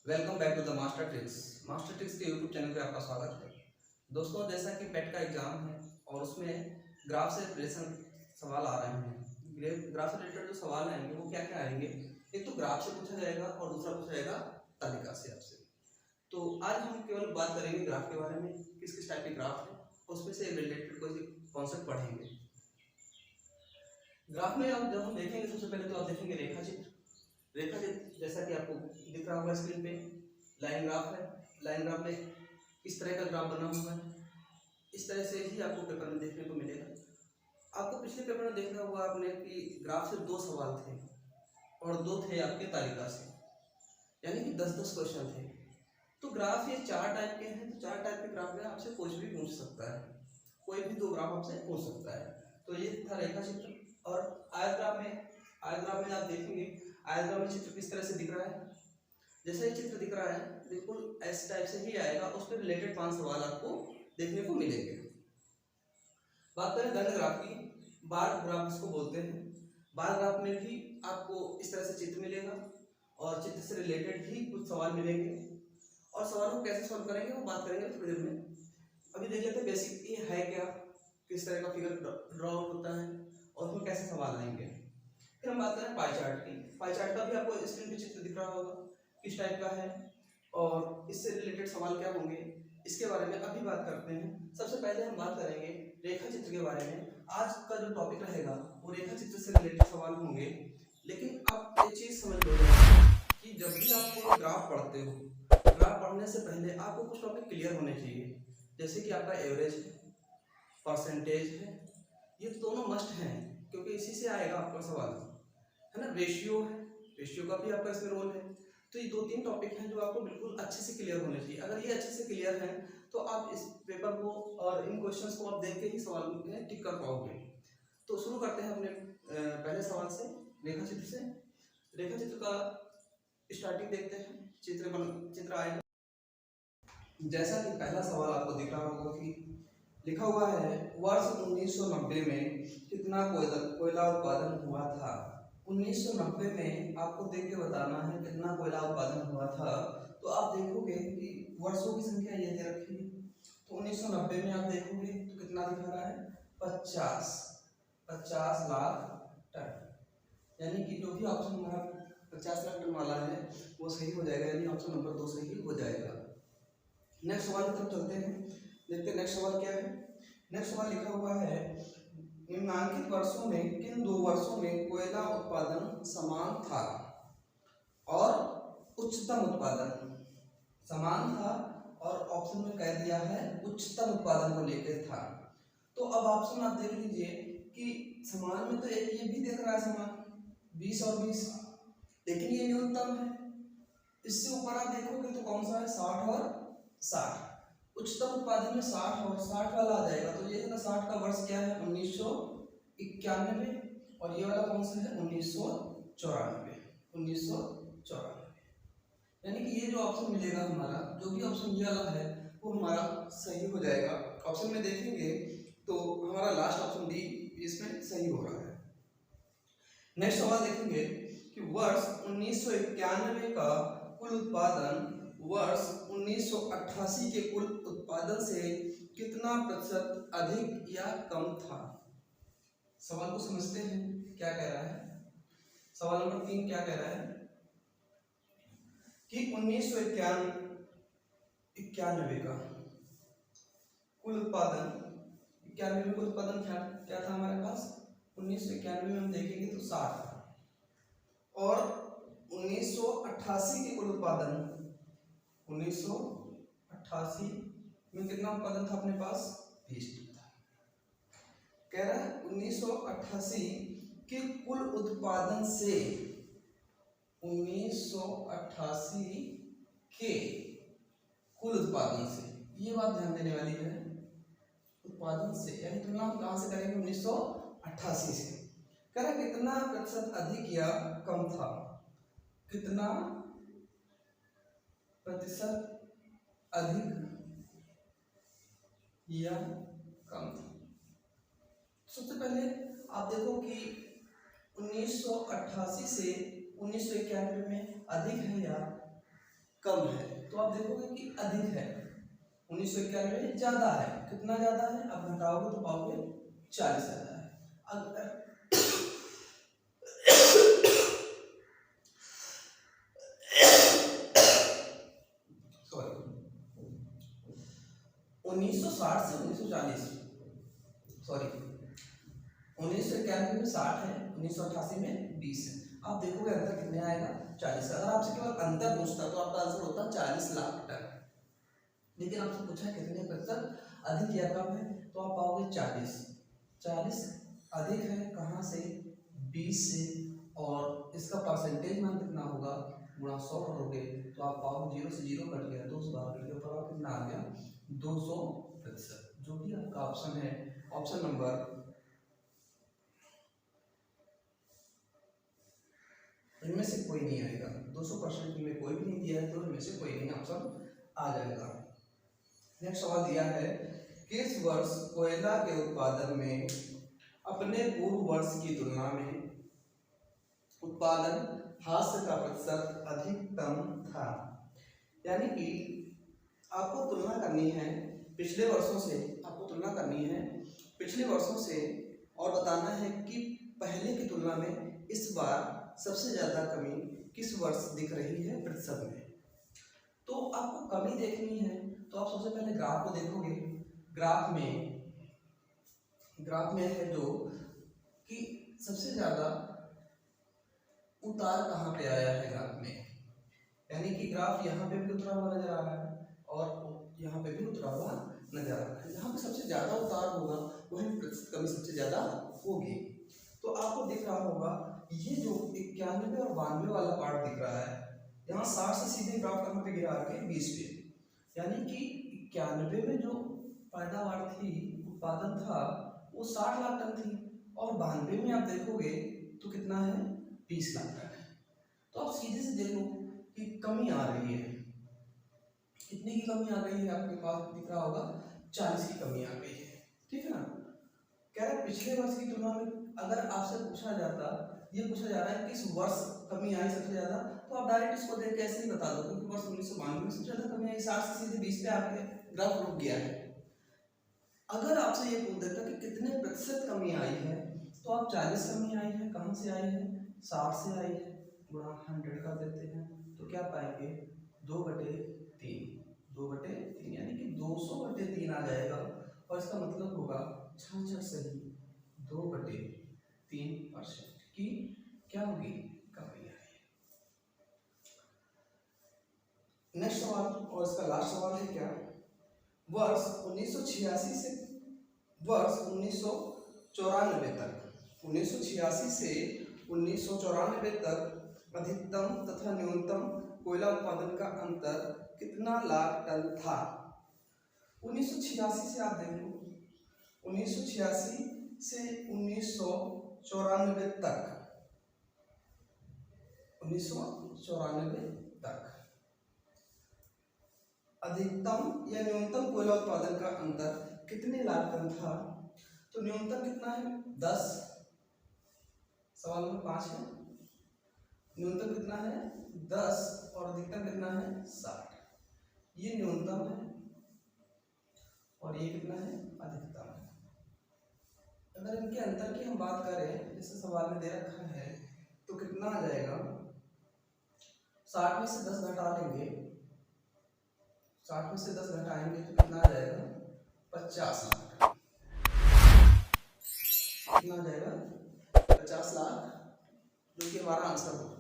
Welcome back to the master tricks. Master tricks के YouTube channel पे आपका स्वागत है। दोस्तों, जैसा कि पेट का एग्जाम है और उसमें ग्राफ से रिलेशन सवाल आ रहे हैं। ग्राफ से रिलेटेड जो सवाल आएंगे वो क्या क्या आएंगे, एक तो ग्राफ से पूछा जाएगा और दूसरा पूछा जाएगा तालिका से आपसे। तो आज हम केवल बात करेंगे ग्राफ के बारे में, किस किस टाइप के ग्राफ है, उसमें से रिलेटेड कोई कॉन्सेप्ट पढ़ेंगे। ग्राफ में आप जब हम देखेंगे सबसे पहले तो आप देखेंगे रेखा चित्र। जैसा कि आपको दिख रहा होगा स्क्रीन पे, लाइन ग्राफ है। लाइन ग्राफ में इस तरह का ग्राफ बना हुआ है। इस तरह से ही आपको पेपर में देखने को मिलेगा। आपको पिछले पेपर में देखा होगा आपने कि ग्राफ से 2 सवाल थे और 2 थे आपके तालिका से, यानी कि 10-10 क्वेश्चन थे। तो ग्राफ ये 4 टाइप के हैं। तो 4 टाइप के ग्राफ में आपसे कुछ भी पूछ सकता है, कोई भी 2 ग्राफ आपसे पूछ सकता है। तो ये था रेखा चित्र। और आयत ग्राफ में आप देखेंगे आयत ग्राफ में चित्र किस तरह से दिख रहा है। जैसा ये चित्र दिख रहा है बिल्कुल इस टाइप से ही आएगा, उस पर रिलेटेड 5 सवाल आपको देखने को मिलेंगे। बात करें दंड ग्राफ की, बार ग्राफ इसको बोलते हैं। बार ग्राफ में भी आपको इस तरह से चित्र मिलेगा और चित्र से रिलेटेड ही कुछ सवाल मिलेंगे। और सवाल को कैसे सॉल्व करेंगे वो बात करेंगे थोड़ी देर में। अभी देख लेते हैं बेसिक ये है क्या, किस तरह का फिगर ड्रॉ होता है और उसमें कैसे सवाल आएंगे। फिर हम बात करें पाई चार्ट की। पाई चार्ट का भी आपको स्क्रीन पे चित्र दिख रहा होगा किस टाइप का है और इससे रिलेटेड सवाल क्या होंगे, इसके बारे में अभी बात करते हैं। सबसे पहले हम बात करेंगे रेखा चित्र के बारे में। आज का जो टॉपिक रहेगा वो रेखा चित्र से रिलेटेड सवाल होंगे। लेकिन आप एक चीज समझ लो कि जब भी आप कोई ग्राफ पढ़ते हो, ग्राफ पढ़ने से पहले आपको कुछ टॉपिक क्लियर होने चाहिए। जैसे कि आपका एवरेज है, परसेंटेज है, ये दोनों मस्ट हैं क्योंकि इसी से आएगा आपका सवाल, है ना। रेशियो है, रेशियो का भी आपका इसमें रोल है। तो ये 2-3 टॉपिक हैं जो आपको बिल्कुल अच्छे से क्लियर होने चाहिए। अगर ये अच्छे से क्लियर हैं तो आप इस पेपर को और इन क्वेश्चंस को आप देख के ही सवाल में टिक कर पाओगे। तो शुरू करते हैं अपने पहले सवाल से, रेखा चित्र से। रेखा चित्र का स्टार्टिंग देखते हैं। चित्र आएगा जैसा कि पहला सवाल आपको दिख रहा होगा कि लिखा हुआ है वर्ष 1990 में कितना कोयला उत्पादन हुआ था। 1990 में आपको देख के बताना है कितना कोयला उत्पादन हुआ था। तो आप देखोगे कि वर्षों की संख्या ये दे रखी है। तो 1990 में आप देखोगे तो कितना दिखा रहा है, 50 लाख टन। यानी कि जो भी ऑप्शन हमारा 50 लाख टन वाला है वो सही हो जाएगा, यानी ऑप्शन नंबर 2 सही हो जाएगा। नेक्स्ट सवाल की तरफ चलते हैं, देखते हैं नेक्स्ट सवाल क्या है। नेक्स्ट सवाल लिखा हुआ है निम्नलिखित वर्षों में किन 2 वर्षों में कोयला उत्पादन समान था और उच्चतम उत्पादन समान था, और ऑप्शन में कह दिया है उच्चतम उत्पादन को लेकर था। तो अब ऑप्शन आप देख लीजिए कि समान में तो एक ये भी देख रहा है समान 20 और 20, लेकिन ये न्यूनतम है। इससे ऊपर आप देखोगे तो कौन सा है, 60 और 60। उच्चतम उत्पादन में 60 और 60 वाला आ जाएगा। तो ये 60 का वर्ष क्या है, 1991। और ये वाला कौन सा है, 1994। 1994 यानी कि ये जो ऑप्शन मिलेगा हमारा, जो भी ऑप्शन ये वाला है वो हमारा सही हो जाएगा। ऑप्शन में देखेंगे तो हमारा लास्ट ऑप्शन डी इसमें सही हो रहा है। नेक्स्ट सवाल देखेंगे कि वर्ष 1991 का कुल उत्पादन वर्ष 1988 के कुल उत्पादन से कितना प्रतिशत अधिक या कम था। सवाल को समझते हैं क्या कह रहा है। सवाल नंबर 3 क्या कह रहा है कि 1991 का कुल उत्पादन, 91 में कुल उत्पादन क्या था हमारे पास, 1991 में हम देखेंगे तो 60 था, और 1988 के कुल उत्पादन, 1988 में कितना उत्पादन था अपने पास, 20 था। कह रहा है 1988 के कुल उत्पादन से, 1988 के कुल उत्पादन से, ये बात ध्यान देने वाली है, उत्पादन से यानी तुलना हम कहां से करेंगे, 1988 से। कह रहा कितना प्रतिशत अधिक या कम था, कितना प्रतिशत अधिक या कम था। सबसे पहले आप देखो कि 1988 से 1991 में अधिक है या कम है, तो आप देखोगे कि अधिक है। 1991 ज्यादा है, कितना ज्यादा है, अब घटाओगे तो पाओगे 40 ज्यादा है। अगर 1960 से 1940 सॉरी 1991 में 60 है, 1988 में 20 है। आप देखोगे अंतर कितने आएगा, 40। अगर आपसे केवल अंतर पूछता तो आपका आंसर होता 40 लाख टन, लेकिन आपसे पूछा कितने प्रतिशत अधिक या कम है, तो आप पाओगे 40। 40 अधिक है कहाँ से, 20 से, और इसका परसेंटेज मान कितना होगा, गुणा 100 करोगे तो आप पाओगे 0 से 0 कट गया, 2 से बाहर कट गया, पर आप कितना आ गया 200%, जो भी आपका ऑप्शन है, ऑप्शन नंबर इनमें से कोई नहीं आएगा। 200% में कोई भी नहीं दिया है तो इनमें से कोई नहीं ऑप्शन आ जाएगा। नेक्स्ट सवाल दिया है, किस वर्ष कोयला के उत्पादन में अपने पूर्व वर्ष की तुलना में उत्पादन ह्रास का प्रतिशत अधिकतम था। यानी कि आपको तुलना करनी है पिछले वर्षों से, आपको तुलना करनी है पिछले वर्षों से और बताना है कि पहले की तुलना में इस बार सबसे ज्यादा कमी किस वर्ष दिख रही है प्रतिशत में। तो आपको कमी देखनी है तो आप सबसे पहले ग्राफ को देखोगे। ग्राफ में है जो कि सबसे ज्यादा उतार कहाँ पे आया है ग्राफ में, यानी कि ग्राफ यहाँ पे भी उतरा हुआ नजर आ रहा है और यहाँ पे भी उतरा हुआ नजर आ रहा है। जहाँ पे सबसे ज्यादा उतार होगा वहीं प्रतिशत कमी सबसे ज्यादा होगी। तो आपको दिख रहा होगा ये जो 91 और 92 वाला पार्ट दिख रहा है, यहाँ 60 से सीधे ग्राफ कहाँ पे गिरा के 20 पे, यानी कि 91 में जो पैदावार थी, उत्पादन था, वो 60 लाख टन थी, और 92 में आप देखोगे तो कितना है, 20 लाख टन है। तो आप सीधे से देख लो कि कमी आ रही है। कितनी की कमी आ गई है, आपके पास दिख रहा होगा 40 की कमी आ गई है, ठीक है ना। कह रहा है पिछले वर्ष की तुलना में, अगर आपसे पूछा जाता, ये पूछा जा रहा है किस वर्ष कमी आई सबसे ज्यादा, तो आप डायरेक्ट इसको देख के ऐसे ही बता दो, क्योंकि वर्ष 1992 में सबसे ज्यादा कमी आई, 60 से सीधे 20 पे आपके ग्राफ रुक गया है। अगर आपसे ये पूछ देता कि कितने प्रतिशत कमी आई है, तो आप 40 कमी आई है, कहाँ से आई है, 60 से आई है, गुणा 100 कर देते हैं, तो क्या पाएंगे 2/3, 2/3 यानी कि 200/3 आ जाएगा, और इसका मतलब होगा 66 सही 2/3% की क्या होगी, कमी आई। नेक्स्ट सवाल और इसका लास्ट सवाल है क्या, वर्ष 1986 से वर्ष 1994 तक, 1986 से 1994 तक अधिकतम तथा न्यूनतम कोयला उत्पादन का अंतर कितना लाख टन था। 1986 से आप देख लो, 1986 से 1994 तक, 1994 तक अधिकतम या न्यूनतम कोयला उत्पादन का अंतर कितने लाख टन था। तो न्यूनतम कितना है 10, सवाल नंबर 5 है, न्यूनतम कितना है 10 और अधिकतम कितना है 60। ये न्यूनतम है और ये कितना है, अधिकतम है। अगर इनके अंतर की हम बात करें, जैसे सवाल में दे रखा है, तो कितना आ जाएगा, 60 में से 10 घटा लेंगे, 60 में से 10 घटाएंगे तो कितना आ जाएगा 50 लाख। कितना आ जाएगा 50 लाख, जो कि हमारा आंसर होगा।